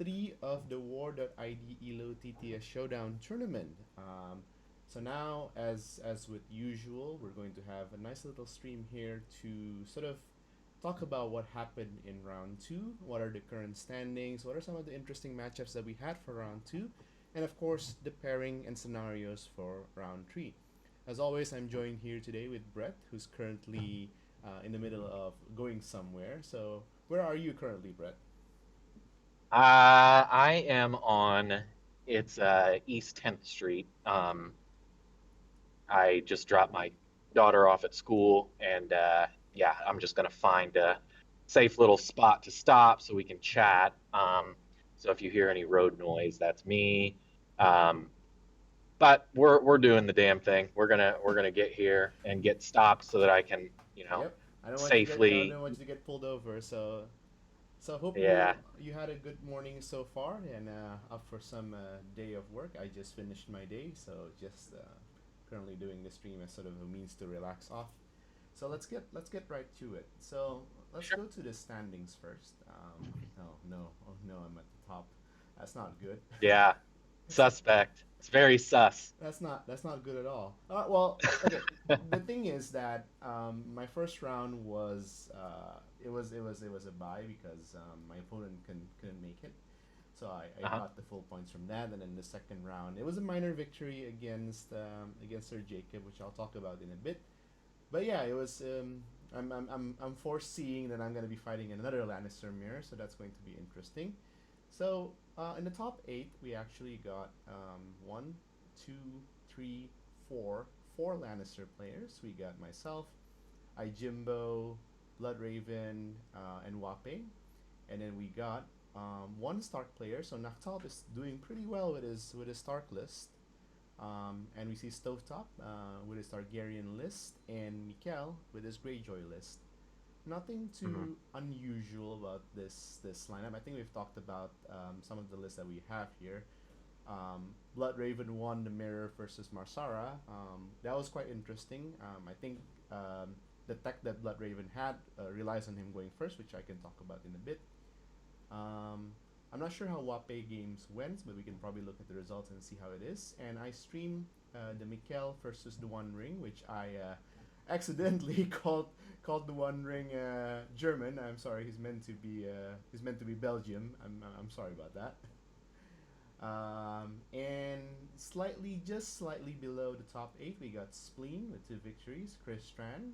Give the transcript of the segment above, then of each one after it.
3 of the War.ID ELO TTS Showdown tournament. So now, as with usual, we're going to have a nice little stream here to sort of talk about what happened in round two, what are the current standings, what are some of the interesting matchups that we had for round two, and of course the pairing and scenarios for round three. As always, I'm joined here today with Brett, who's currently in the middle of going somewhere. So, where are you currently, Brett? I am on it's East 10th Street. I just dropped my daughter off at school, and yeah, I'm just gonna find a safe little spot to stop so we can chat. So if you hear any road noise, that's me. Um, but we're doing the damn thing. We're gonna get here and get stopped so that I can, Yep. I safely. don't want you to get pulled over. So hope Yeah, you had a good morning so far and up for some day of work. I just finished my day, so just currently doing the stream as sort of a means to relax off. So let's get right to it. So let's sure. go to the standings first. Oh no, oh no, I'm at the top. That's not good. Yeah, That's suspect. It's very sus. that's not good at all. Well, okay. The thing is that my first round was it was a bye because my opponent couldn't make it, so I Uh-huh. got the full points from that. And then the second round, it was a minor victory against Sir Jacob, which I'll talk about in a bit. But yeah, it was. I'm foreseeing that I'm going to be fighting another Lannister mirror, so that's going to be interesting. So in the top eight, we actually got one, two, three, four Lannister players. We got myself, Jimbo, Bloodraven, and Wape, and then we got one Stark player. So Nachtalp is doing pretty well with his Stark list. And we see Stovetop with his Targaryen list, and Mikkel with his Greyjoy list. Nothing Mhm. too unusual about this lineup. I think we've talked about some of the lists that we have here. Bloodraven won the Mirror versus Marsara. That was quite interesting. I think the tech that Bloodraven had relies on him going first, which I can talk about in a bit. Um, I'm not sure how Wape games went, but we can probably look at the results and see how it is. And I streamed the Mikkel versus the One Ring, which I accidentally called the One Ring German. I'm sorry, he's meant to be Belgium. I'm sorry about that. And just slightly below the top eight, we got Spleen with two victories. Chris Strand,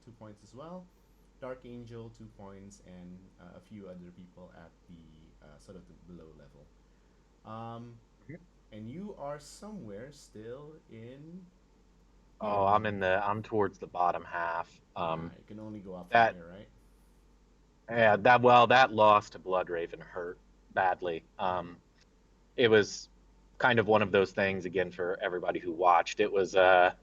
2 points as well. Dark Angel, 2 points, and a few other people at the sort of the below level. Um, and you are somewhere still in here. Oh, I'm towards the bottom half. You can only go up from That here, right? yeah, that loss to Bloodraven hurt badly. It was kind of one of those things again for everybody who watched. It was the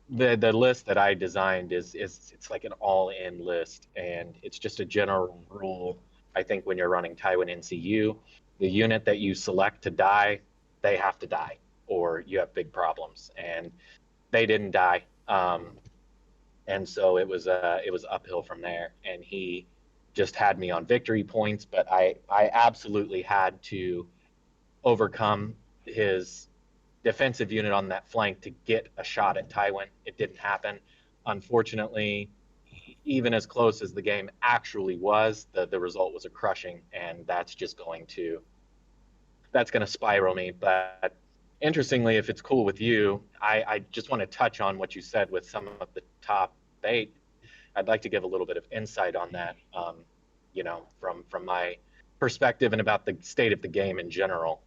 list that I designed is it's like an all-in list, and it's just a general rule. I think when you're running Tywin NCU, the unit that you select to die, they have to die, or you have big problems. And they didn't die. And so it was uphill from there. And he just had me on victory points, but I absolutely had to overcome his defensive unit on that flank to get a shot at Tywin. It didn't happen. Unfortunately, even as close as the game actually was, the result was a crushing, and that's going to spiral me. But interestingly, if it's cool with you, I just want to touch on what you said with some of the top eight. I'd like to give a little bit of insight on that, from my perspective and about the state of the game in general,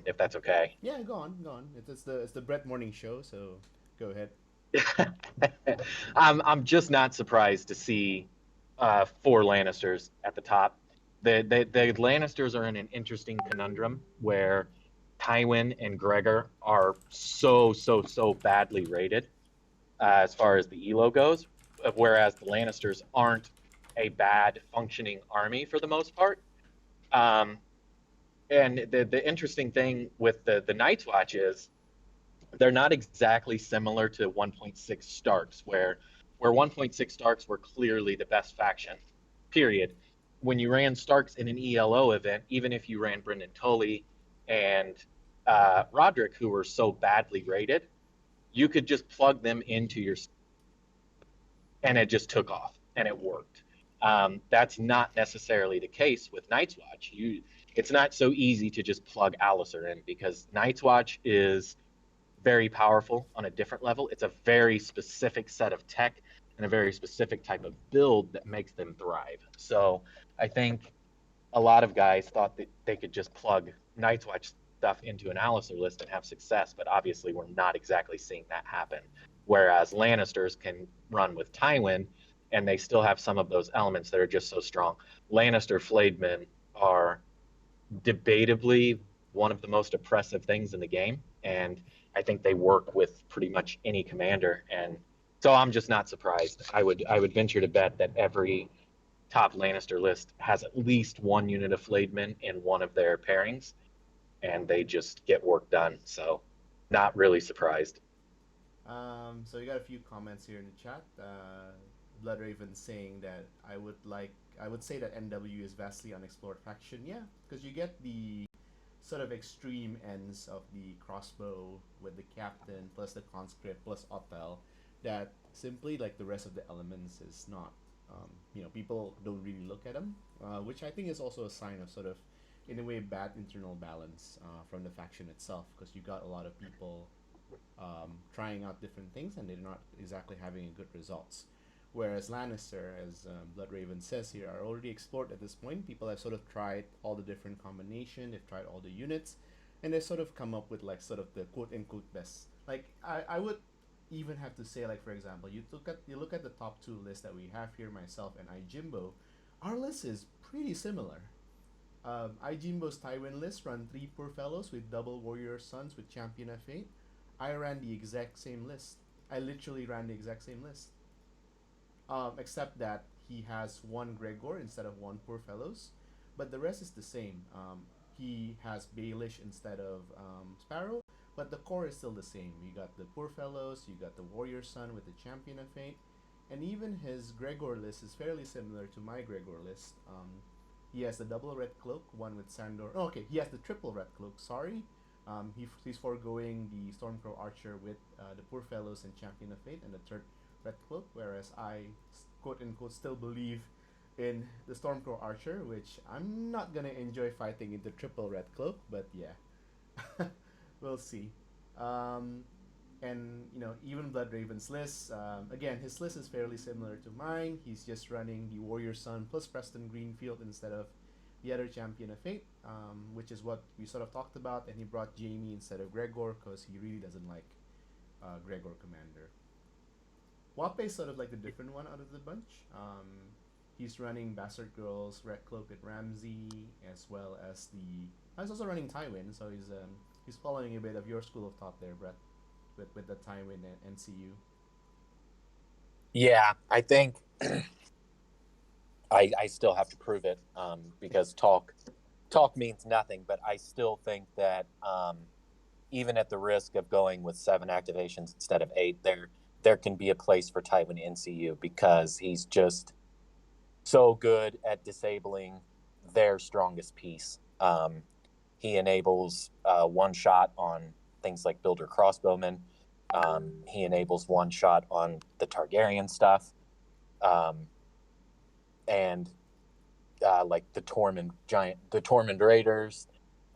if that's okay. Yeah, go on, go on. It's the Brett Morning Show, so go ahead. I'm just not surprised to see four Lannisters at the top. The Lannisters are in an interesting conundrum where Tywin and Gregor are so badly rated as far as the ELO goes, whereas the Lannisters aren't a bad functioning army for the most part. Um, and the interesting thing with the Night's Watch is they're not exactly similar to 1.6 Starks, where 1.6 Starks were clearly the best faction, period. when you ran Starks in an ELO event, even if you ran Brendan Tully and Roderick, who were so badly rated, you could just plug them into your, and it just took off and it worked. That's not necessarily the case with Night's Watch. It's not so easy to just plug Alistair in because Night's Watch is very powerful on a different level. It's a very specific set of tech and a very specific type of build that makes them thrive. So I think a lot of guys thought that they could just plug Night's Watch stuff into an Alistair list and have success, but obviously we're not exactly seeing that happen. Whereas Lannisters can run with Tywin, and they still have some of those elements that are just so strong. Lannister flayedmen are debatably one of the most oppressive things in the game, and I think they work with pretty much any commander. And so I'm just not surprised. I would venture to bet that every top Lannister list has at least one unit of flayed men in one of their pairings, and they just get work done. So, not really surprised. So we got a few comments here in the chat. Bloodraven saying that I would say that NW is vastly unexplored faction. Yeah, because you get the sort of extreme ends of the crossbow with the captain plus the conscript plus Otel that simply like the rest of the elements is not. People don't really look at them, which I think is also a sign of sort of, in a way, bad internal balance from the faction itself because you got a lot of people trying out different things and they're not exactly having good results. Whereas Lannister, as Bloodraven says here, are already explored at this point. People have sort of tried all the different combination, they've tried all the units, and they sort of come up with like sort of the quote unquote best. Like I would even have to say, like, for example, you look at the top two lists that we have here, myself and iJimbo, our list is pretty similar. iJimbo's Tywin list run three poor fellows with double warrior sons with champion of fate. I ran the exact same list. I literally ran the exact same list. Except that he has one Gregor instead of one Poor Fellows, but the rest is the same. He has Baelish instead of Sparrow, but the core is still the same. You got the Poor Fellows, you got the Warrior Son with the Champion of Fate, and even his Gregor list is fairly similar to my Gregor list. He has the double red cloak, one with Sandor. Oh, okay, he has the triple red cloak. Sorry, he's foregoing the Stormcrow Archer with the Poor Fellows and Champion of Fate, and the third red cloak. Whereas I quote unquote still believe in the Stormcrow Archer, which I'm not gonna enjoy fighting in the triple red cloak, but yeah, we'll see. Um, and even Bloodraven's list, again, his list is fairly similar to mine. He's just running the Warrior Sun plus Preston Greenfield instead of the other Champion of Fate, which is what we sort of talked about. And he brought Jamie instead of Gregor because he really doesn't like Gregor Commander. Wape is sort of like the different one out of the bunch. He's running Bastard Girls, Red Cloak with Ramsey, as well as the. He's also running Tywin, so he's following a bit of your school of thought there, Brett, with the Tywin and NCU. Yeah, I think I still have to prove it because talk means nothing. But I still think that even at the risk of going with 7 activations instead of 8, there can be a place for Tywin NCU because he's just so good at disabling their strongest piece. He enables one shot on things like Builder Crossbowmen. He enables one shot on the Targaryen stuff. And like the Tormund Raiders,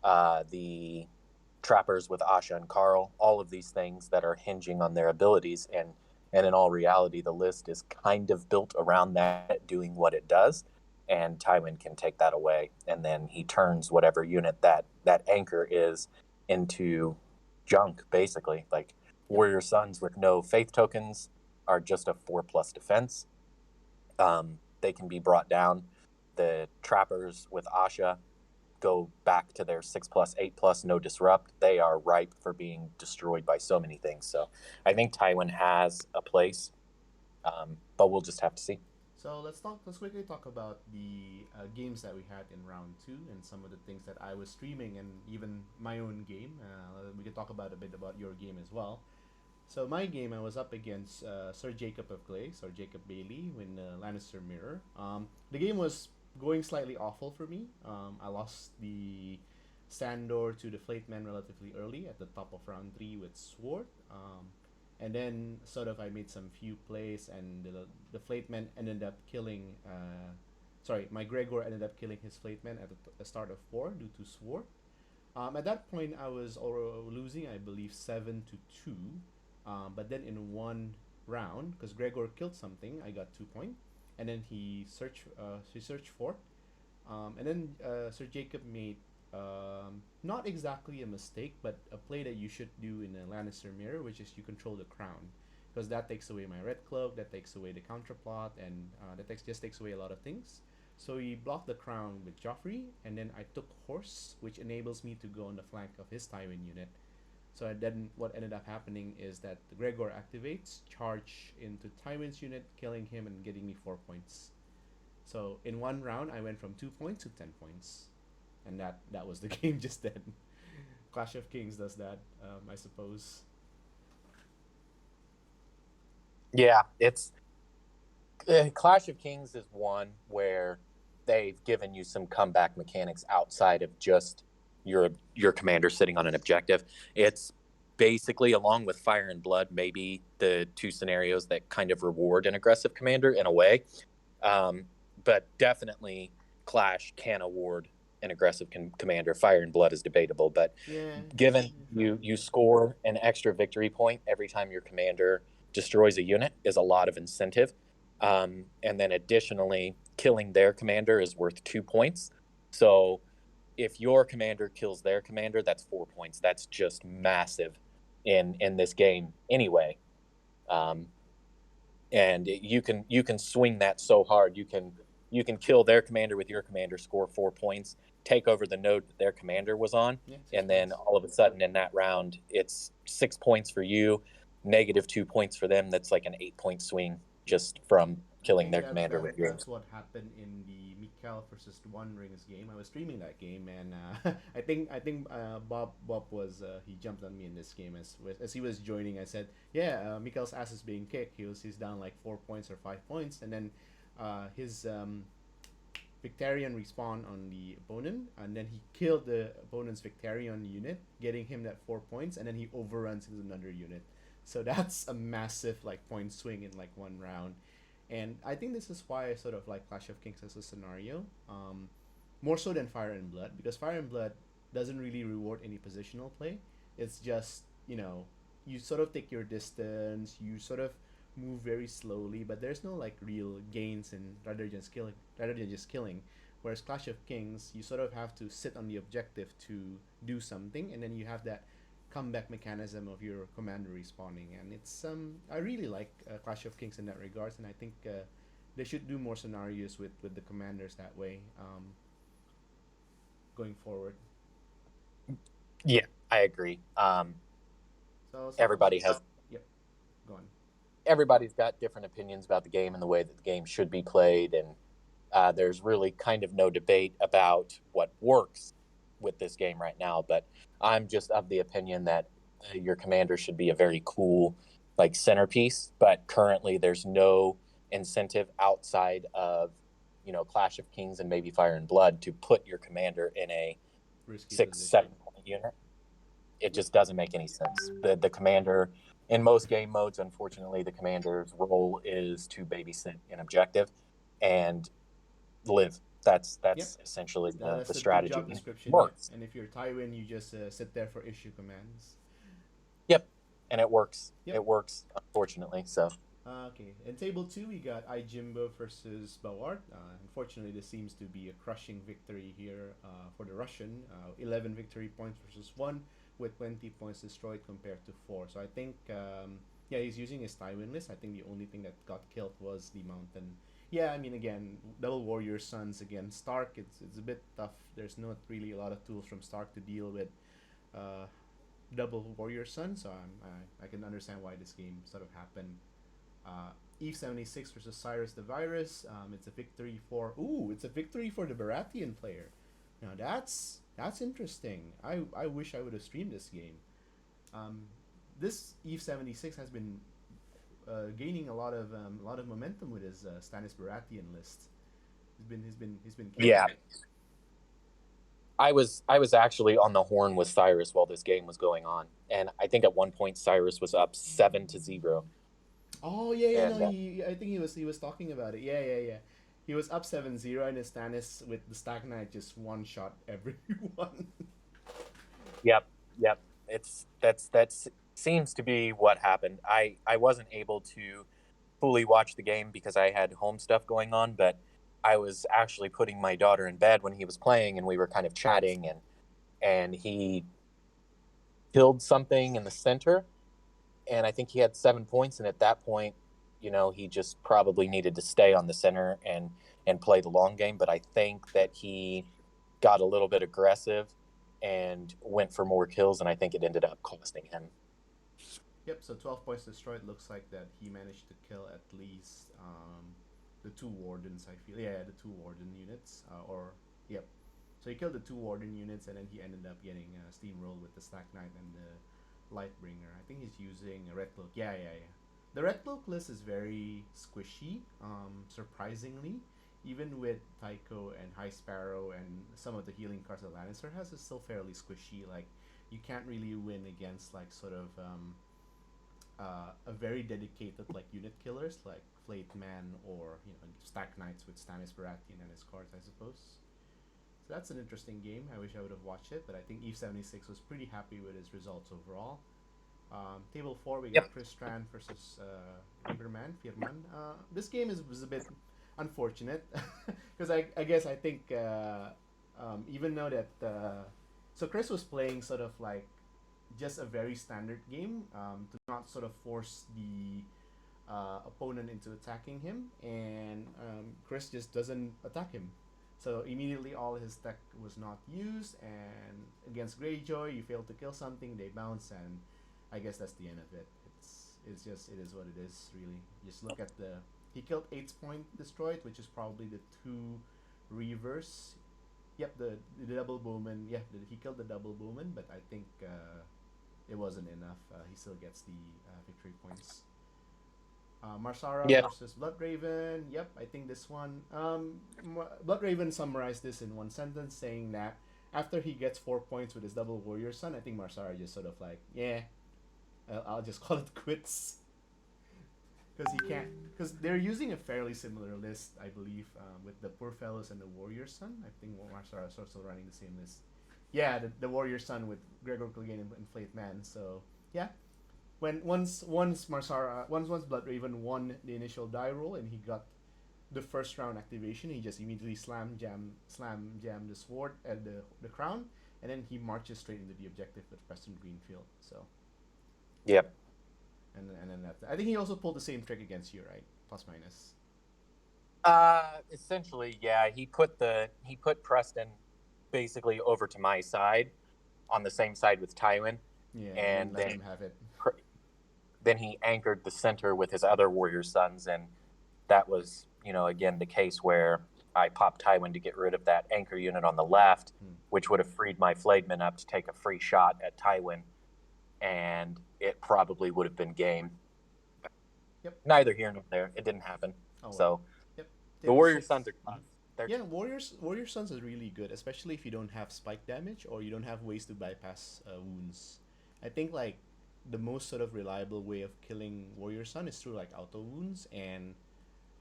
the Trappers with Asha and Carl, all of these things that are hinging on their abilities. And in all reality, the list is kind of built around that doing what it does. And Tywin can take that away. And then he turns whatever unit that anchor is into junk, basically. Like Warrior Sons with no faith tokens are just a 4+ defense. They can be brought down. The Trappers with Asha go back to their 6+, 8+, no disrupt. They are ripe for being destroyed by so many things. So I think Tywin has a place, but we'll just have to see. So let's quickly talk about the games that we had in round two and some of the things that I was streaming and even my own game. We can talk about a bit about your game as well. So my game, I was up against Sir Jacob of Clay, Sir Jacob Bailey, in Lannister Mirror. The game was going slightly awful for me. I lost the Sandor to the Flateman relatively early at the top of round 3 with Sword. And then sort of I made some few plays, and the Flateman ended up killing. Sorry, my Gregor ended up killing his Flateman at the start of 4 due to Sword. At that point, I was losing, I believe, 7-2. But then in one round, because Gregor killed something, I got 2 points, and then he searched for, and then Sir Jacob made not exactly a mistake, but a play that you should do in a Lannister mirror, which is you control the crown, because that takes away my red cloak, that takes away the counterplot, and just takes away a lot of things. So he blocked the crown with Joffrey, and then I took horse, which enables me to go on the flank of his Tywin unit. So then what ended up happening is that the Gregor activates, charge into Tywin's unit, killing him and getting me 4 points. So in one round, I went from 2 points to 10 points, and that was the game just then. Clash of Kings does that, I suppose. Yeah, it's Clash of Kings is one where they've given you some comeback mechanics outside of just your commander sitting on an objective. It's basically, along with Fire and Blood, maybe the two scenarios that kind of reward an aggressive commander in a way. But definitely Clash can award an aggressive commander. Fire and Blood is debatable, but given you score an extra victory point every time your commander destroys a unit is a lot of incentive. And then additionally, killing their commander is worth 2 points. So if your commander kills their commander, that's 4 points. That's just massive in this game anyway. And you can swing that so hard. You can kill their commander with your commander, score 4 points, take over the node that their commander was on, and then all of a sudden in that round it's 6 points for you, negative 2 points for them. That's like an 8-point swing just from killing their commander with yours. That's what happened in the Mikkel versus One Rings game. I was streaming that game, and I think Bob was he jumped on me in this game as he was joining. I said, "Yeah, Mikkel's ass is being kicked. He's down like 4 points or 5 points," and then his Victarion respawn on the opponent, and then he killed the opponent's Victarion unit, getting him that 4 points, and then he overruns his another unit. So that's a massive like point swing in like one round. And I think this is why I sort of like Clash of Kings as a scenario, more so than Fire and Blood, because Fire and Blood doesn't really reward any positional play. It's just, you sort of take your distance, you sort of move very slowly, but there's no like real gains in rather than just killing. Whereas Clash of Kings, you sort of have to sit on the objective to do something, and then you have that comeback mechanism of your commander respawning, and it's I really like Clash of Kings in that regards, and I think they should do more scenarios with the commanders that way, going forward. Yeah, I agree. Everybody has. Yep, go on. Everybody's got different opinions about the game and the way that the game should be played, and there's really kind of no debate about what works with this game right now. But I'm just of the opinion that your commander should be a very cool like centerpiece, but currently there's no incentive outside of Clash of Kings and maybe Fire and Blood to put your commander in a Risky 6-7 point unit. It just doesn't make any sense. The commander in most game modes, unfortunately, the commander's role is to babysit an objective and live. That's essentially the strategy. Job description. Works. And if you're Tywin, you just sit there for issue commands. Yep, and it works. Yep. It works, unfortunately. So. Okay, in table 2 we got Jimbo versus Bawart. Unfortunately, this seems to be a crushing victory here for the Russian. 11 victory points versus 1, with 20 points destroyed compared to 4. So I think, he's using his Tywin list. I think the only thing that got killed was the mountain. Yeah, I mean, again, double warrior sons against Stark. It's a bit tough. There's not really a lot of tools from Stark to deal with double warrior son. So I can understand why this game sort of happened. Eve 76 versus Cyrus the Virus. It's a victory for the Baratheon player. Now that's interesting. I wish I would have streamed this game. This Eve 76 has been gaining a lot of momentum with his Stannis Baratheon list. He's been killing Yeah. it. I was actually on the horn with Cyrus while this game was going on, and I think at one point Cyrus was up 7-0. Oh yeah, no, And I think he was talking about it. Yeah. He was up 7-0 and his Stannis with the Stack Knight just one shot everyone. yep, yep, that's seems to be what happened. I wasn't able to fully watch the game because I had home stuff going on, but I was actually putting my daughter in bed when he was playing, and we were kind of chatting, and he killed something in the center, and I think he had 7 points. And at that point, he just probably needed to stay on the center and play the long game. But I think that he got a little bit aggressive and went for more kills, and I think it ended up costing him. Yep, so 12 points destroyed. Looks like that he managed to kill at least the two wardens, I feel. Yeah, the two warden units. Yep. So he killed the two warden units and then he ended up getting steamrolled with the Stack Knight and the Lightbringer. I think he's using a Red Cloak. Yeah. The Red Cloak list is very squishy, surprisingly. Even with Tycho and High Sparrow and some of the healing cards that Lannister has, it's still fairly squishy. Like, you can't really win against, like, sort of a very dedicated like unit killers like Flayed Man or Stack Knights with Stannis Baratheon and his cards, I suppose. So that's an interesting game. I wish I would have watched it, but I think Eve76 was pretty happy with his results overall. Table 4, we got Yep. Chris Strand versus Firman. This game was a bit unfortunate because I guess I think even though that so Chris was playing sort of like just a very standard game to not sort of force the opponent into attacking him, and Chris just doesn't attack him. So immediately all his tech was not used, and against Greyjoy, you fail to kill something, they bounce, and I guess that's the end of it. It is what it is, really. Just look at the he killed 8 point destroyed, which is probably the two reverse. Yep, the double bowman. Yeah, he killed the double bowman, but I think it wasn't enough. He still gets the victory points. Marsara Yeah. versus Bloodraven. Yep, I think this one. Bloodraven summarized this in one sentence, saying that after he gets 4 points with his double warrior son, I think Marsara just sort of like, yeah, I'll just call it quits. Because he can't. Because they're using a fairly similar list, I believe, with the Poor Fellows and the Warrior Son. I think Marsara is also running the same list. Yeah, the Warrior Son with Gregor Clegane and Flayed Man. So yeah, when once Marsara once Bloodraven won the initial die roll and he got the first round activation, he just immediately slam jam the sword at the crown, and then he marches straight into the objective with Preston Greenfield. So Yep. and then that I think he also pulled the same trick against you, right? Plus minus. Essentially, yeah. He put Preston basically over to my side, on the same side with Tywin, Yeah, and let him have it. then he anchored the center with his other warrior sons, and that was, again, the case where I popped Tywin to get rid of that anchor unit on the left, which would have freed my Flademan up to take a free shot at Tywin, and it probably would have been game. Yep. Neither here nor there. It didn't happen. Oh, So well. Yep. the warrior sons are tough. Yeah, Warrior Sons is really good, especially if you don't have spike damage or you don't have ways to bypass wounds. I think like the most sort of reliable way of killing Warrior Son is through like auto wounds, and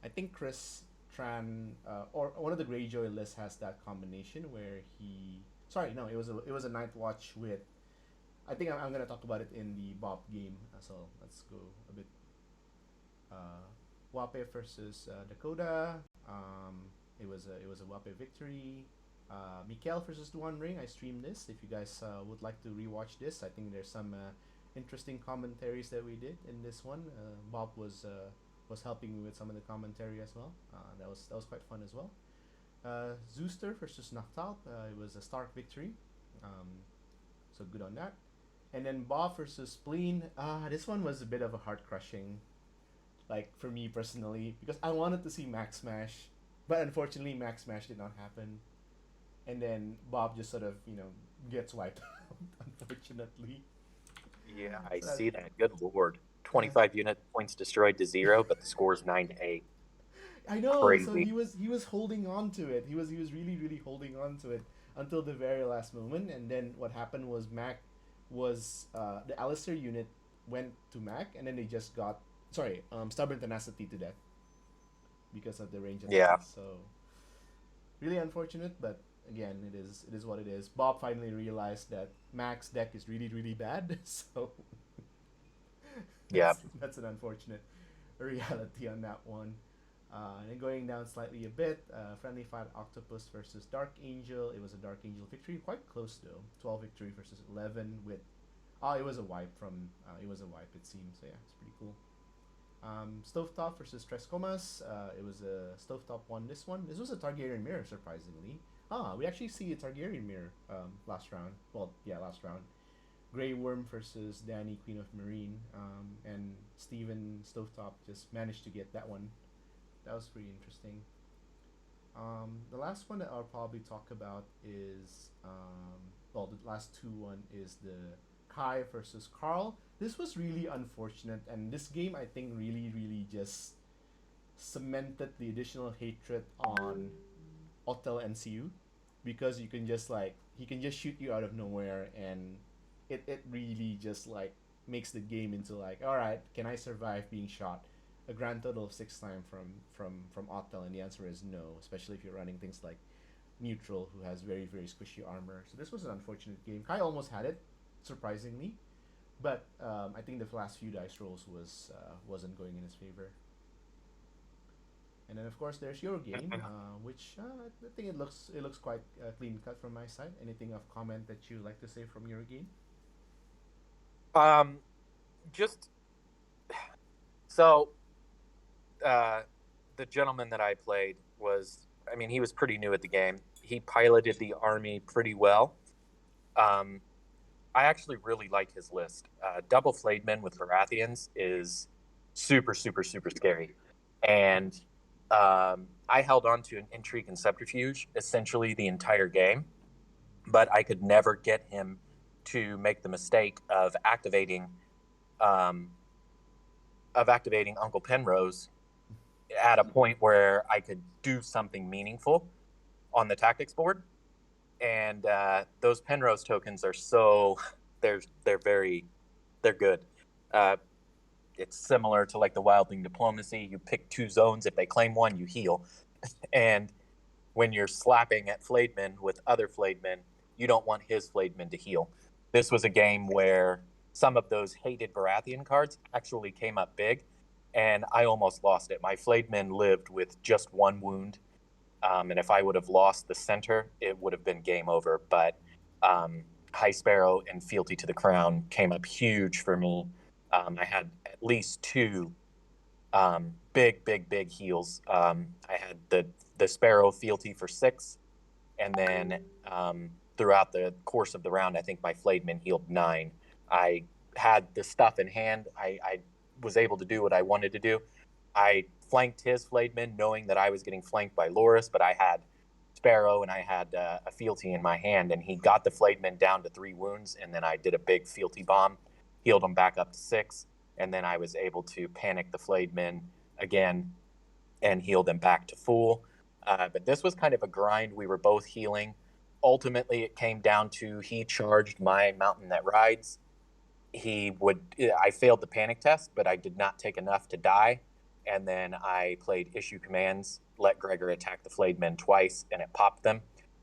I think Chris Tran or one of the Greyjoy lists has that combination where he. Sorry, no, it was a Night Watch with. I think I'm gonna talk about it in the Bob game, so let's go a bit. Wape versus Dakota. It was a Wape victory. Mikael versus the One Ring. I streamed this. If you guys would like to rewatch this, I think there's some interesting commentaries that we did in this one. Bob was helping me with some of the commentary as well. That was quite fun as well. Zooster versus Noctal. It was a Stark victory. So good on that. And then Bob versus Spleen. This one was a bit of a heart crushing, like for me personally, because I wanted to see Max Smash, but unfortunately Max Smash did not happen. And then Bob just sort of gets wiped out, unfortunately. Yeah, I see that. Good lord. 25 unit points destroyed to 0, but the score is 9-8. I know. So crazy. he was holding on to it. He was really really holding on to it until the very last moment. And then what happened was Mac was the Alistair unit went to Mac, and then they just got stubborn tenacity to death because of the range Yeah, attacks. So really unfortunate, but again, it is what it is. Bob finally realized that Mac's deck is really really bad, so yeah. that's an unfortunate reality on that one. And then going down slightly a bit, Friendly Fire Octopus versus Dark Angel. It was a Dark Angel victory, quite close though. 12 victory versus 11 with. Oh, it was a wipe from. It was a wipe, it seems. So yeah, it's pretty cool. Stovetop versus Trescomas. It was a Stovetop won this one. This was a Targaryen mirror, surprisingly. We actually see a Targaryen mirror last round. Well, yeah, last round. Grey Worm versus Danny, Queen of Marine. And Steven Stovetop just managed to get that one. That was pretty interesting. The last one that I'll probably talk about is the last two one is the Kai versus Carl. This was really unfortunate, and this game I think really really just cemented the additional hatred on Otel NCU because you can just like he can just shoot you out of nowhere, and it really just like makes the game into like, all right, can I survive being shot a grand total of 6 times from Otel? And the answer is no, especially if you're running things like neutral who has very very squishy armor. So this was an unfortunate game. Kai almost had it, surprisingly, but I think the last few dice rolls wasn't going in his favor. And then of course there's your game, which I think it looks quite clean cut from my side. Anything of comment that you like to say from your game? Um, just so the gentleman that I played was, I mean, he was pretty new at the game. He piloted the army pretty well. I actually really like his list. Double Flademan with Baratheons is super, super, super scary. And I held on to an Intrigue and Subterfuge essentially the entire game, but I could never get him to make the mistake um, of activating Uncle Penrose at a point where I could do something meaningful on the tactics board. And those Penrose tokens are so they're good. Uh, it's similar to like the Wildling Diplomacy. You pick 2 zones. If they claim one, you heal. And when you're slapping at Flademan with other Flademen, you don't want his Flademan to heal. This was a game where some of those hated Baratheon cards actually came up big, and I almost lost it. My Flademan lived with just 1 wound, and if I would have lost the center, it would have been game over. But High Sparrow and Fealty to the Crown came up huge for me. I had at least 2 big heals. I had the Sparrow Fealty for 6, and then throughout the course of the round, I think my Flademan healed 9. I had the stuff in hand. I was able to do what I wanted to do. I flanked his Flademan, knowing that I was getting flanked by Loris, but I had Sparrow and I had a Fealty in my hand, and he got the Flademan down to 3 wounds, and then I did a big Fealty bomb, healed him back up to 6, and then I was able to panic the Flademan again and healed him back to full. But this was kind of a grind. We were both healing. Ultimately, it came down to he charged my Mountain That Rides. I failed the panic test, but I did not take enough to die. And then I played issue commands, let Gregor attack the Flademen twice, and it popped them.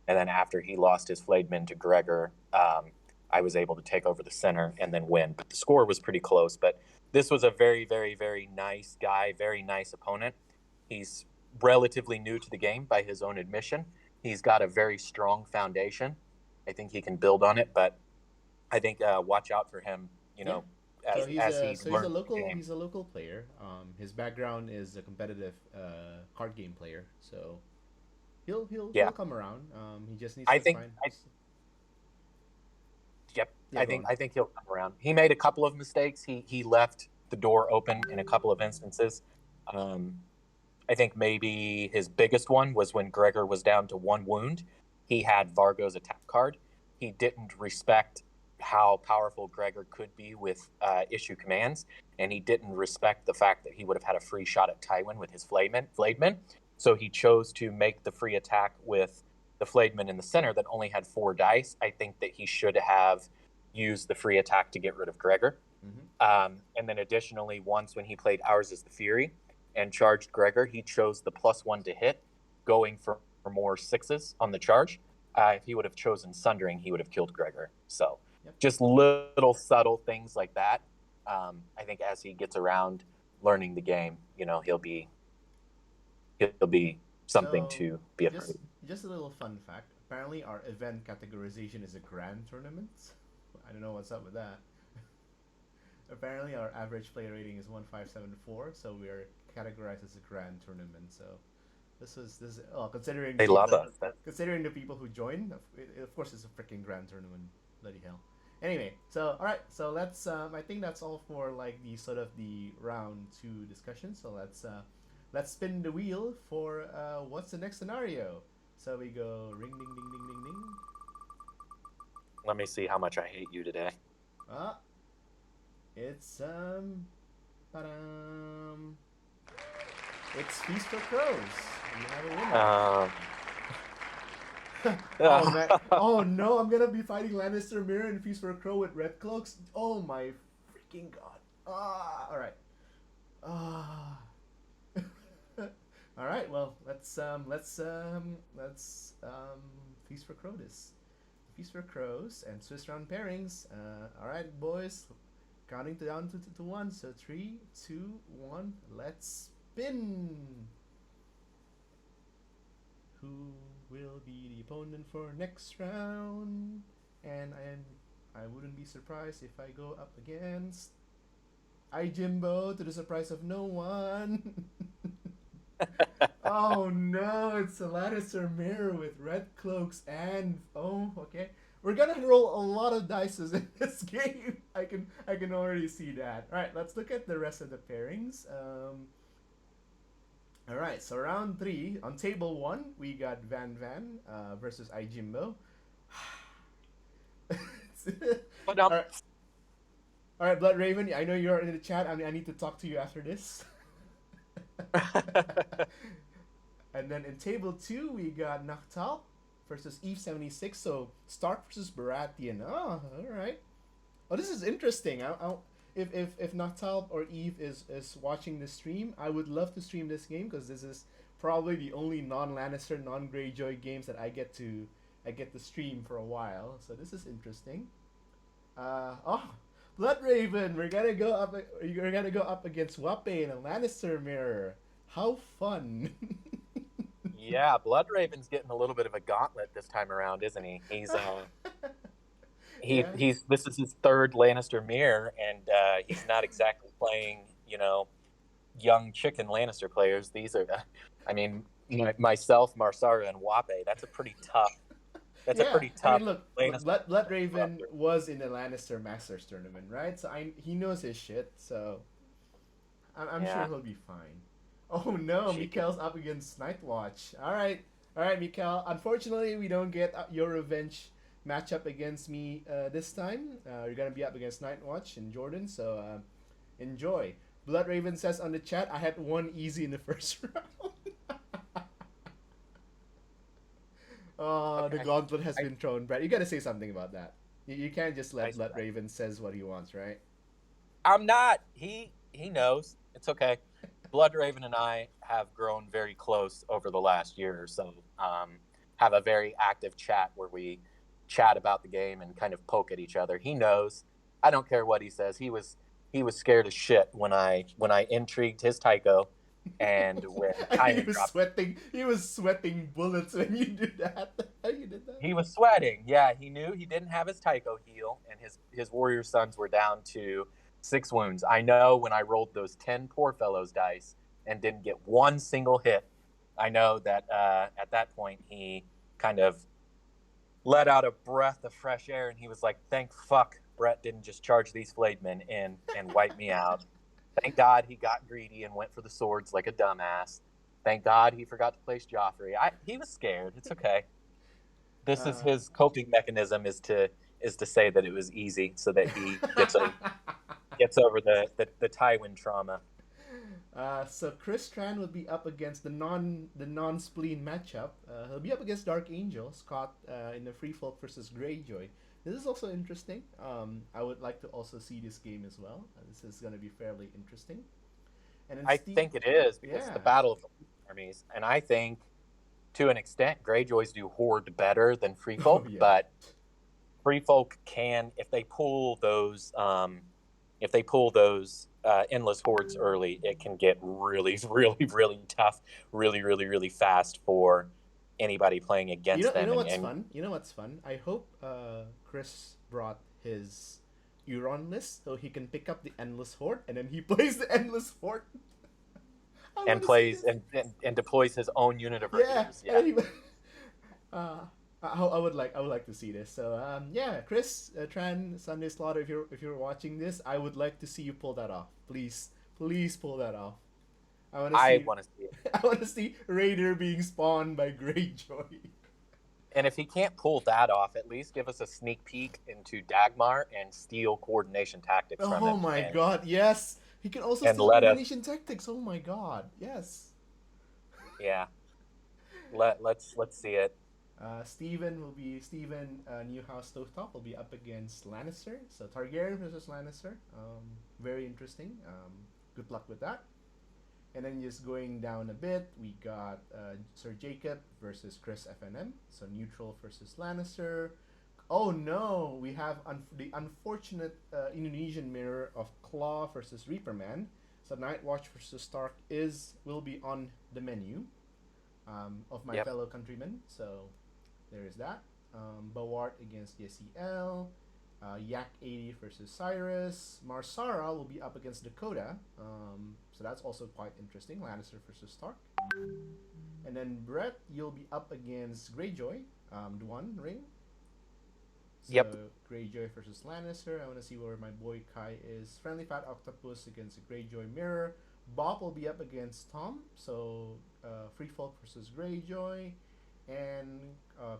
And then after he lost his Flademen to Gregor, I was able to take over the center and then win. But the score was pretty close. But this was a very, very, very nice guy, very nice opponent. He's relatively new to the game by his own admission. He's got a very strong foundation. I think he can build on it, but I think watch out for him, Yeah. He's a local player. His background is a competitive card game player, so he'll come around. He just needs I to think find. Yep. Yeah, I think he'll come around. He made a couple of mistakes. He left the door open in a couple of instances. I think maybe his biggest one was when Gregor was down to 1 wound. He had Vargo's attack card. He didn't respect how powerful Gregor could be with issue commands, and he didn't respect the fact that he would have had a free shot at Tywin with his Flademan. So he chose to make the free attack with the Flademan in the center that only had 4 dice. I think that he should have used the free attack to get rid of Gregor. And then additionally, once when he played Ours is the Fury and charged Gregor, he chose the +1 to hit, going for more 6s on the charge. If he would have chosen Sundering, he would have killed Gregor. So just little subtle things like that. I think as he gets around learning the game, he'll be something to be afraid of. Just a little fun fact. Apparently, our event categorization is a grand tournament. I don't know what's up with that. Apparently, our average player rating is 1574, so we are categorized as a grand tournament. So this is considering they love us. Considering the people who join, of course, it's a freaking grand tournament. Bloody hell. Anyway, so all right, so let's. I think that's all for like the sort of the round 2 discussion. So let's spin the wheel for what's the next scenario. So we go ring, ding, ding, ding, ding, ding. Let me see how much I hate you today. It's it's Feast for Crows. You have a winner. Oh, man. Oh no, I'm gonna be fighting Lannister Mirror and Feast for a Crow with red cloaks. Oh my freaking god. Alright. Alright, well let's Feast for Crow this. Feast for Crows and Swiss round pairings. Alright boys. Counting down to 1. So 3, 2, 1, let's spin. Who will be the opponent for next round? And I wouldn't be surprised if I go up against Jimbo, to the surprise of no one. Oh no, it's a Lannister Mirror with red cloaks and okay. We're gonna roll a lot of dices in this game. I can already see that. Alright, let's look at the rest of the pairings. Alright, so round 3, on table 1, we got Van versus Jimbo. Alright, Blood Raven, I know you're in the chat. I need to talk to you after this. And then in table 2, we got Noctal versus Eve 76. So Stark versus Baratheon. Oh, alright. Oh, this is interesting. If Noctal or Eve is watching the stream, I would love to stream this game because this is probably the only non-Lannister, non-Greyjoy games that I get to stream for a while. So this is interesting. Blood Raven, you're gonna go up against Wape in a Lannister Mirror. How fun! Yeah, Blood Raven's getting a little bit of a gauntlet this time around, isn't he? This is his 3rd Lannister Mirror, and he's not exactly playing, young chicken Lannister players. These are, myself, Marsara, and Wape. That's a pretty tough. That's a pretty tough. Look, Blood Raven was in the Lannister Masters tournament, right? So he knows his shit. So I'm sure he'll be fine. Oh no, Mikhail's up against Nightwatch. All right, Mikhail. Unfortunately, we don't get your revenge matchup against me this time. You're gonna be up against Nightwatch and Jordan. So enjoy. Blood Raven says on the chat, I had 1 easy in the first round. The gauntlet has been thrown. Brad, you gotta say something about that. You can't just let Blood Raven says what he wants, right? I'm not. He knows. It's okay. Blood Raven and I have grown very close over the last year or so. Have a very active chat where we chat about the game and kind of poke at each other. He knows. I don't care what he says. He was scared as shit when I intrigued his Tycho, and when he was sweating bullets when you did that. You did that. He was sweating. Yeah, he knew he didn't have his Tycho heal, and his warrior sons were down to 6 wounds. I know when I rolled those 10 poor fellows dice and didn't get 1 single hit, I know that at that point he kind of let out a breath of fresh air, and he was like, thank fuck Brett didn't just charge these Flademen in and wipe me out. Thank God he got greedy and went for the swords like a dumbass. Thank God he forgot to place Joffrey. He was scared. It's okay. This is his coping mechanism is to say that it was easy so that he gets gets over the Tywin trauma. So Chris Tran will be up against the non spleen matchup. He'll be up against Dark Angel Scott in the Free Folk versus Greyjoy. This is also interesting. I would like to also see this game as well. This is going to be fairly interesting. And then I think it is because yeah. the Battle of the Armies, and I think to an extent Greyjoys do Horde better than Free Folk, Oh, yeah. but Free Folk can, if they pull those endless hordes early, it can get really, really, really tough, really, really, really fast for anybody playing against them. You know what's fun? You know what's fun? I hope Chris brought his Euron list so he can pick up the Endless Horde and then he plays the Endless Horde. And plays and deploys his own unit of raiders. Yeah. I would like to see this. So yeah, Chris Tran Sunday Slaughter, if you're watching this, I would like to see you pull that off. Please pull that off. I want to see it. I want to see Raider being spawned by Greyjoy. And if he can't pull that off, at least give us a sneak peek into Dagmar and steal coordination tactics from him. Oh my god, yes! He can also steal coordination tactics. Oh my god, yes. Yeah. Let's see it. Steven Newhouse Stovetop will be up against Lannister. So Targaryen versus Lannister. Very interesting. Good luck with that. And then just going down a bit, we got Sir Jacob versus Chris FNM. So neutral versus Lannister. Oh no, we have the unfortunate Indonesian mirror of Claw versus Reaperman. So Night Watch versus Stark will be on the menu of my fellow countrymen. So there is that. Bawart against Yesiel. Yak 80 versus Cyrus. Marsara will be up against Dakota. So that's also quite interesting. Lannister versus Stark. And then Brett, you'll be up against Greyjoy. Duan Ring. So Greyjoy versus Lannister. I want to see where my boy Kai is. Friendly Fat Octopus against Greyjoy Mirror. Bob will be up against Tom. So Free Folk versus Greyjoy. And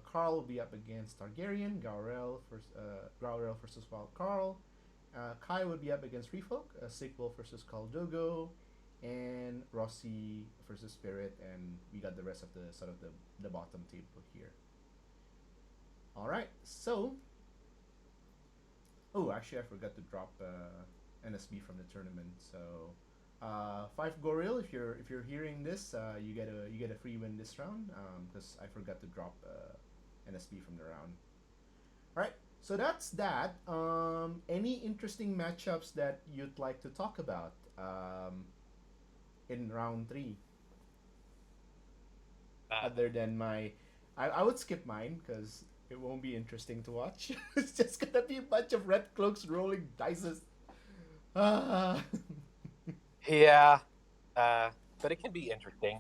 Carl will be up against Targaryen. Gaurel versus Wild Carl. Kai would be up against Free Folk. Sick Wolf versus Caldogo. And Rossi versus Spirit. And we got the rest of the sort of the bottom table here. Alright, so... Oh, actually I forgot to drop NSB from the tournament. So... 5 Goril, if you're hearing this, you get a free win this round because I forgot to drop NSB from the round. All right, so that's that. Any interesting matchups that you'd like to talk about in round 3? Other than I would skip mine because it won't be interesting to watch. It's just gonna be a bunch of red cloaks rolling dices. Yeah, but it can be interesting.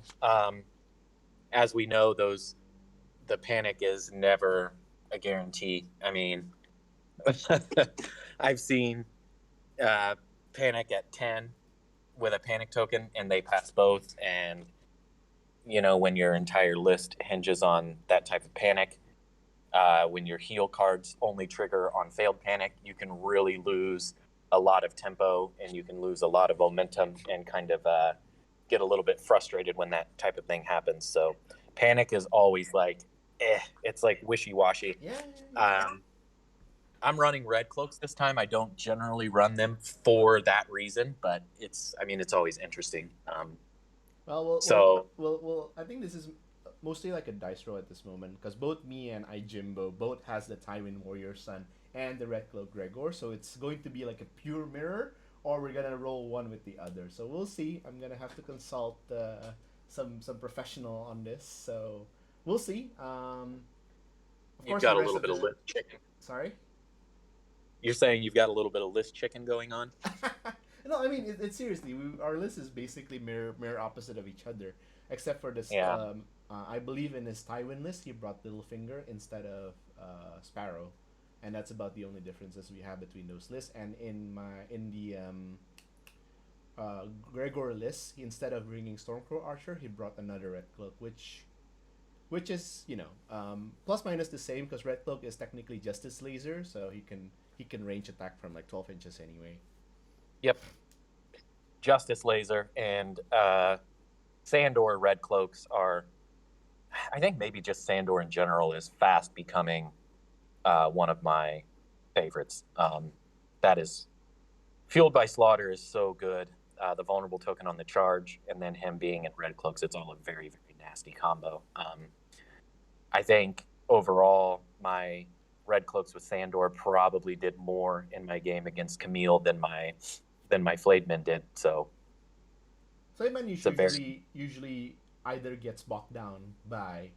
As we know, the panic is never a guarantee. I mean, I've seen panic at 10 with a panic token, and they pass both. And you know, when your entire list hinges on that type of panic, when your heal cards only trigger on failed panic, you can really lose a lot of tempo and you can lose a lot of momentum and kind of get a little bit frustrated when that type of thing happens. So panic is always like, it's like wishy-washy. Yeah. I'm running red cloaks this time. I don't generally run them for that reason, but it's always interesting. Well, I think this is mostly like a dice roll at this moment because both me and Jimbo both has the Tywin Warrior Son and the Red Cloak Gregor, so it's going to be like a pure mirror, or we're gonna roll one with the other. So we'll see. I'm gonna have to consult some professional on this, so we'll see. Of you've got a little bit of list chicken. Sorry? You're saying you've got a little bit of list chicken going on? No, I mean it's seriously. Our list is basically mirror opposite of each other, except for this. Yeah. I believe in his Tywin list, he brought Littlefinger instead of Sparrow. And that's about the only differences we have between those lists. And in the Gregor list, instead of bringing Stormcrow Archer, he brought another Red Cloak, which is plus minus the same because Red Cloak is technically Justice Laser, so he can range attack from like 12 inches anyway. Yep. Justice Laser and Sandor Red Cloaks are, I think maybe just Sandor in general is fast becoming one of my favorites. That is Fueled by Slaughter is so good. The vulnerable token on the charge, and then him being in Red Cloaks, it's all a very, very nasty combo. I think overall, my Red Cloaks with Sandor probably did more in my game against Camille than my Flademan did. So Flayman it's a very usually either gets bogged down by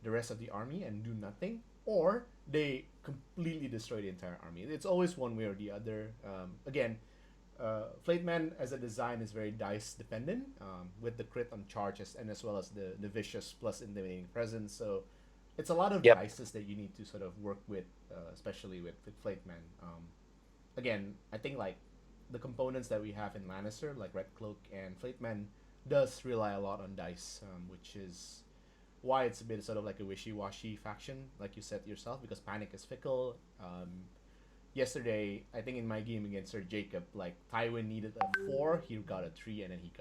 the rest of the army and do nothing, or they completely destroy the entire army. It's always one way or the other. Again, Flateman as a design is very dice dependent, with the crit on charges and as well as the vicious plus intimidating presence. So it's a lot of Yep. dices that you need to sort of work with, especially with Flateman. Again, I think like the components that we have in Lannister, like Red Cloak and Flateman, does rely a lot on dice, which is why it's a bit sort of like a wishy-washy faction, like you said yourself, because Panic is fickle. Yesterday, I think in my game against Sir Jacob, like Tywin needed a 4, he got a 3, and then he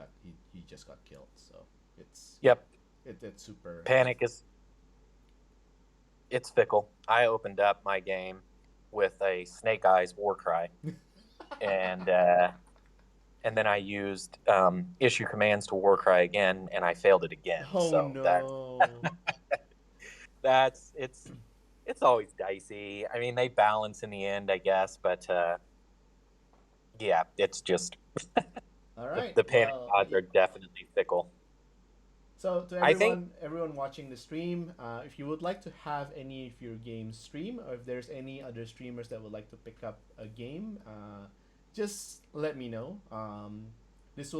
just got killed. So it's Yep. it's super Panic is it's fickle. I opened up my game with a Snake Eyes War Cry, and then I used issue commands to War Cry again, and I failed it again. Oh so no! that's it's always dicey. I mean, they balance in the end, I guess, but yeah, it's just All right. the panic Well, odds are definitely fickle. so to I think everyone watching the stream, if you would like to have any of your games stream, or if there's any other streamers that would like to pick up a game, just let me know. This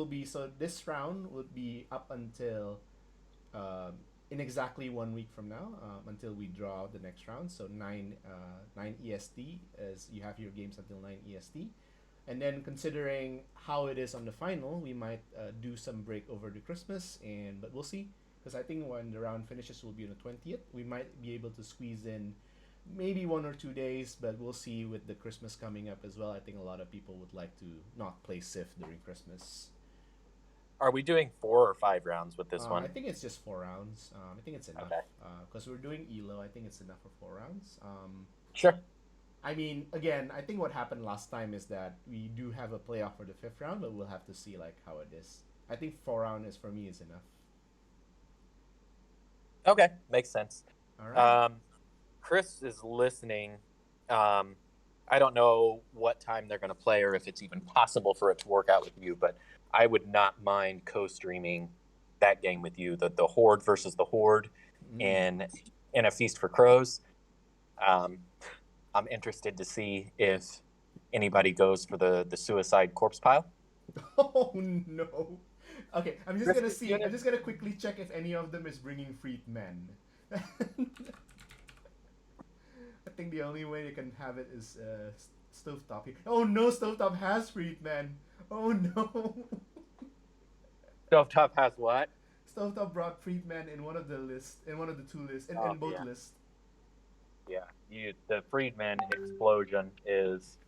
round would be up until um, in exactly 1 week from now, until we draw the next round. So 9 EST, as you have your games until 9 EST. And then considering how it is on the final, we might do some break over the Christmas, but we'll see. Because I think when the round finishes will be on the 20th, we might be able to squeeze in maybe 1 or 2 days, but we'll see with the Christmas coming up as well. I think a lot of people would like to not play Sif during Christmas. are we doing 4 or 5 rounds with this one? I think it's just 4 rounds. I think it's enough. Okay. Because we're doing ELO, I think it's enough for 4 rounds. Sure. I mean, again, I think what happened last time is that we do have a playoff for the 5th round, but we'll have to see like how it is. I think 4 round is for me is enough. Okay, makes sense. All right. Chris is listening. I don't know what time they're going to play or if it's even possible for it to work out with you, but I would not mind co-streaming that game with you, the Horde versus the Horde in a Feast for Crows. I'm interested to see if anybody goes for the suicide corpse pile. Oh no. Okay, I'm just gonna see. I'm just gonna quickly check if any of them is bringing freed men. I think the only way you can have it is Stovetop here. Oh no, Stovetop has freed men. Oh no. Stovetop has what? Stovetop brought freed men in one of the lists, in one of the 2 lists, in both yeah. lists. Yeah, the Freedman explosion is.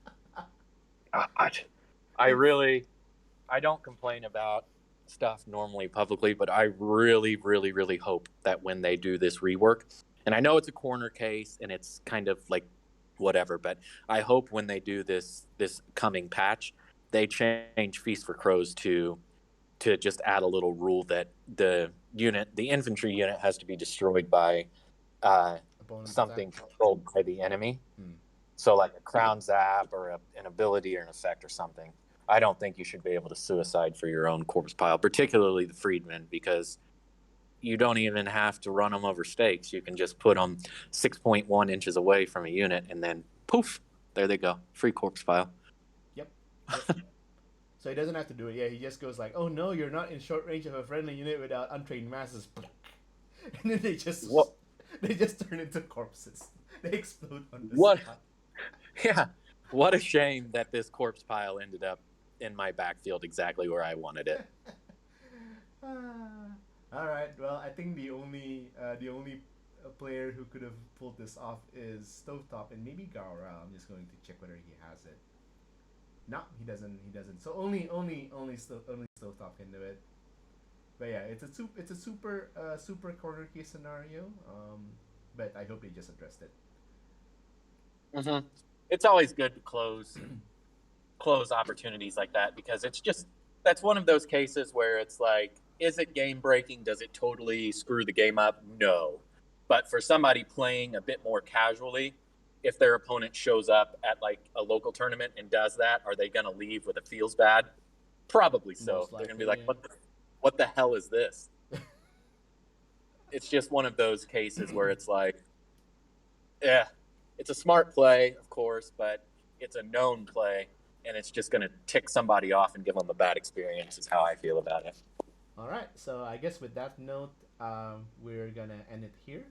I don't complain about stuff normally publicly, but I really, really, really hope that when they do this rework, and I know it's a corner case and it's kind of like whatever, but I hope when they do this coming patch, they change Feast for Crows to just add a little rule that the infantry unit has to be destroyed by something controlled by the enemy. So like a crown zap or an ability or an effect or something. I don't think you should be able to suicide for your own corpse pile, particularly the freedmen, because you don't even have to run them over stakes. You can just put them 6.1 inches away from a unit, and then poof, there they go, free corpse pile. Yep. So he doesn't have to do it. Yeah, he just goes like, "Oh no, you're not in short range of a friendly unit without untrained masses," and then they just turn into corpses. They explode on the spot. Yeah, what a shame that this corpse pile ended up in my backfield exactly where I wanted it. All right. Well, I think the only player who could have pulled this off is Stovetop and maybe Gaura. I'm just going to check whether he has it. No, he doesn't. He doesn't. So only still talk into it. But yeah, it's a super corner case scenario. But I hope they just addressed it. Mm-hmm. It's always good to close opportunities like that, because it's just, that's one of those cases where it's like, is it game breaking? Does it totally screw the game up? No. But for somebody playing a bit more casually, if their opponent shows up at like a local tournament and does that, are they going to leave with it feels bad? Probably so. Most They're going to be likely, like, yeah. what the hell is this? It's just one of those cases where it's like, yeah, it's a smart play, of course, but it's a known play, and it's just going to tick somebody off and give them a bad experience, is how I feel about it. All right. So I guess with that note, we're gonna end it here.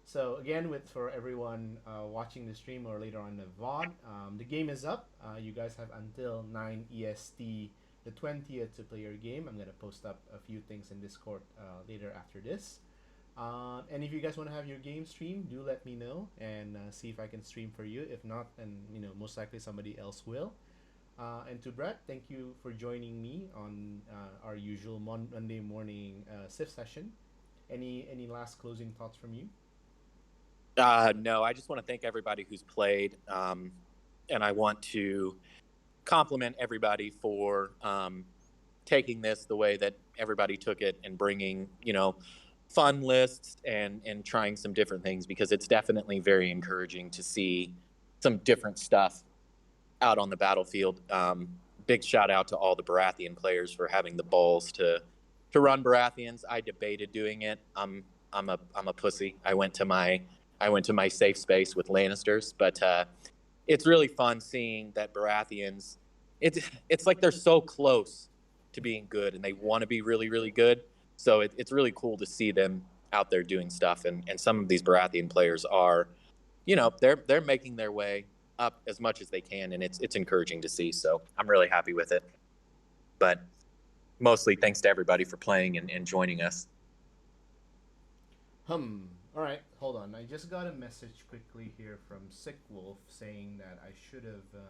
So again, with for everyone watching the stream or later on the VOD, the game is up. You guys have until 9 EST, the 20th, to play your game. I'm gonna post up a few things in Discord later after this. And if you guys want to have your game stream, do let me know and see if I can stream for you. If not, then most likely somebody else will. And to Brett, thank you for joining me on our usual Monday morning SIF session. Any last closing thoughts from you? No, I just want to thank everybody who's played, and I want to compliment everybody for taking this the way that everybody took it, and bringing fun lists and trying some different things, because it's definitely very encouraging to see some different stuff out on the battlefield. Big shout out to all the Baratheon players for having the balls to run Baratheons. I debated doing it. I'm a pussy. I went to my safe space with Lannisters, but it's really fun seeing that Baratheons. It's like they're so close to being good, and they want to be really really good. So it's really cool to see them out there doing stuff, and some of these Baratheon players are, they're making their way up as much as they can, and it's encouraging to see. So I'm really happy with it. But mostly thanks to everybody for playing and joining us. All right, hold on. I just got a message quickly here from Sick Wolf saying that I should have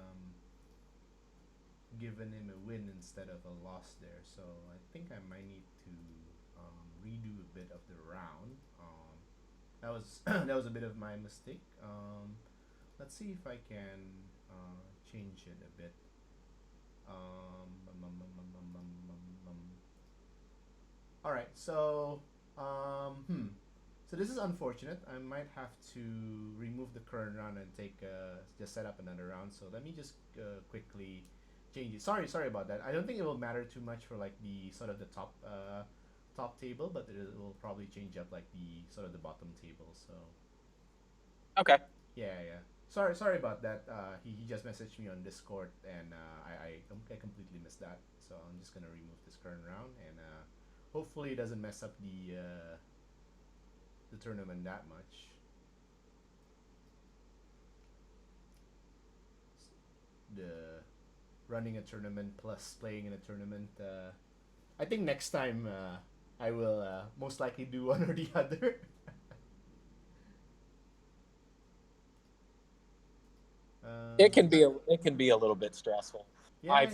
given him a win instead of a loss there. So I think I might need to redo a bit of the round. That was that was a bit of my mistake. Let's see if I can change it a bit. All right, so so this is unfortunate. I might have to remove the current round and just set up another round. So let me just quickly change it. Sorry about that. I don't think it will matter too much for like the sort of the top table, but it will probably change up like the sort of the bottom table. So Okay. yeah. Sorry about that. He just messaged me on Discord, and I completely missed that. So I'm just gonna remove this current round, and hopefully it doesn't mess up the tournament that much. The running a tournament plus playing in a tournament. I think next time I will most likely do one or the other. It can be a little bit stressful. Yeah.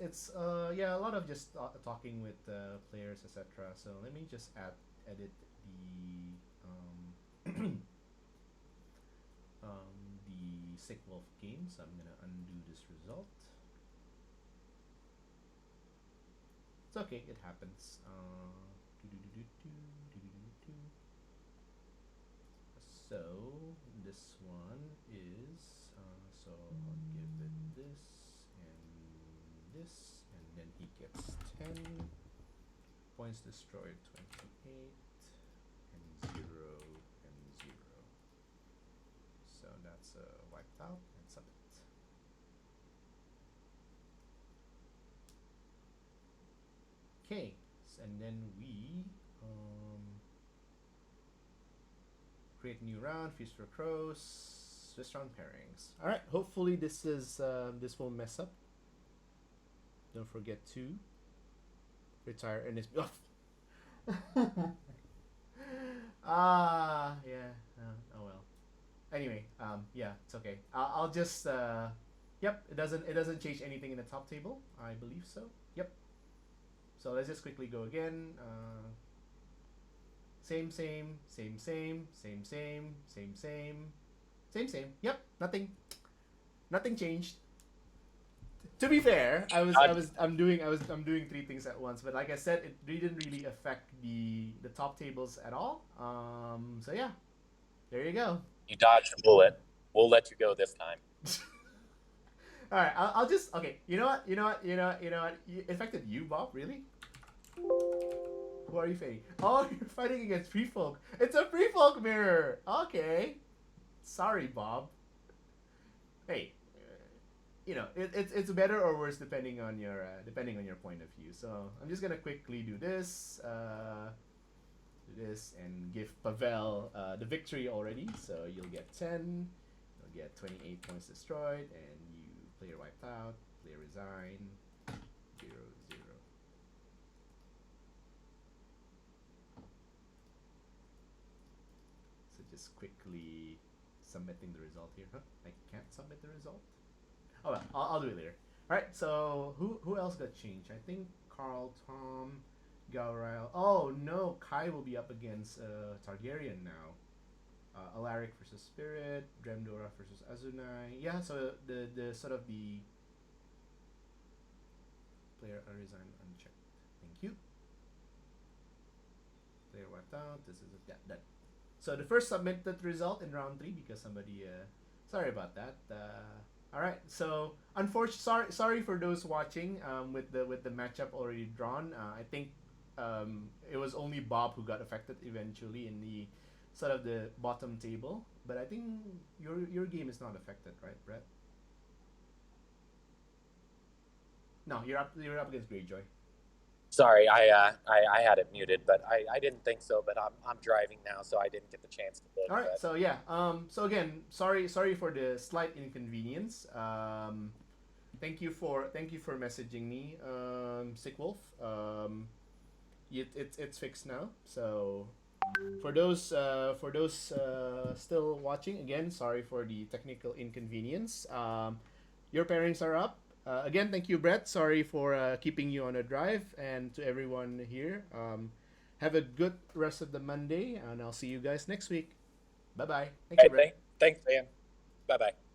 It's a lot of just talking with players, etc. So let me just edit the Sick Wolf game. So I'm gonna undo this result. It's okay. It happens. So this one is so I'll give it this, and then he gets 10 points destroyed, 28, and 0 and 0. So that's wiped out and submit. Okay, and then we create a new round, Feast for Crows, Swiss round pairings. All right, hopefully this won't mess up. Don't forget to retire and it's yeah. Oh well. Anyway, yeah, it's okay. I'll just Yep, it doesn't change anything in the top table. I believe so. Yep. So let's just quickly go again. Same, same, same, same, same, same, same, same, same, same. Yep, nothing changed. To be fair, I'm doing three things at once, but like I said, it didn't really affect the top tables at all. So yeah, there you go. You dodged a bullet. We'll let you go this time. All right, I'll just okay. You know what? It affected you, Bob. Really? Who are you fighting? Oh, you're fighting against Free Folk. It's a Free Folk mirror. Okay. Sorry, Bob. Hey, it's better or worse depending on your point of view. So I'm just gonna quickly do this, and give Pavel the victory already. So you'll get 10, you'll get 28 points destroyed, and you player wiped out, player resign, 0-0. So just quickly submitting the result here. Huh? I can't submit the result. Oh well, I'll do it later. All right. So who else got changed? I think Carl, Tom, Gaurail. Oh no, Kai will be up against Targaryen now. Alaric versus Spirit, Dremdora versus Azunai. Yeah. So the sort of the player resign unchecked. Thank you. Player wiped out. This is it. Yeah, done. So the first submitted result in round 3 because somebody. Sorry about that. All right. So unfortunately, sorry for those watching. With the matchup already drawn, I think it was only Bob who got affected eventually in the sort of the bottom table. But I think your game is not affected, right, Brett? No, you're up against Greyjoy. Sorry, I had it muted, but I didn't think so. But I'm driving now, so I didn't get the chance to look. All right, but... so yeah, so again, sorry for the slight inconvenience. Thank you for messaging me, Sick Wolf. It's fixed now. So for those still watching, again, sorry for the technical inconvenience. Your pairings are up. Again, thank you, Brett. Sorry for keeping you on a drive, and to everyone here. Have a good rest of the Monday, and I'll see you guys next week. Bye bye. Thank you, Brett. Thanks, man. Bye bye.